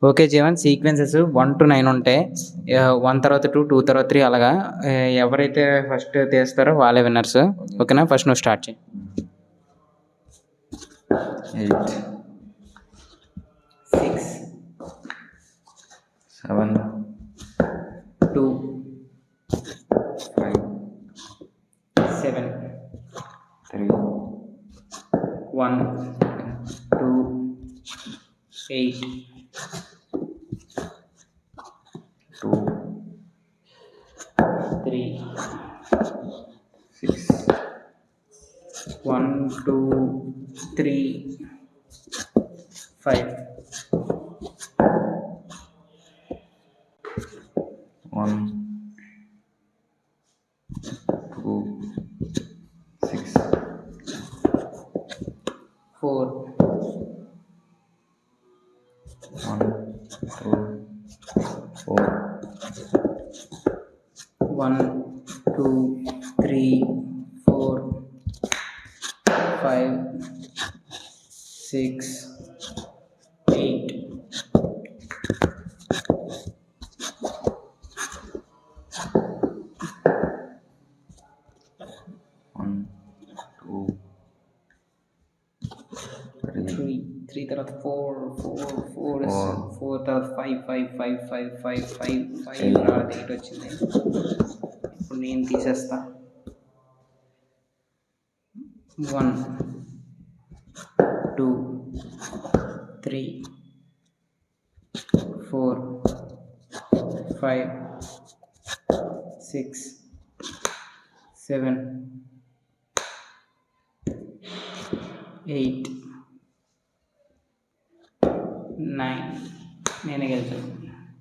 Okay Jeevan, sequences 1-9 ఉంటాయి. 1 తర్వాత 2, 2 తర్వాత 3 అలాగా. ఎవరైతే ఫస్ట్ తీస్తారో వాళ్ళే విన్నర్స్. ఓకేనా? ఫస్ట్ నువ్వు స్టార్ట్ చేయి. 8 6 7 2 5 7 3 1 2 8 2 3 6 1 2 3 5 1 2 6 4 1 2 4 1 2 3 4 5 6 8 1 2 3 తర్వాత 4 తర్వాత 5 రాలేదు, 8 వచ్చింది. ఇప్పుడు నేను తీసేస్తా. 1 2 3 4 5 6 7 8 9. నేనే గెలిచాను.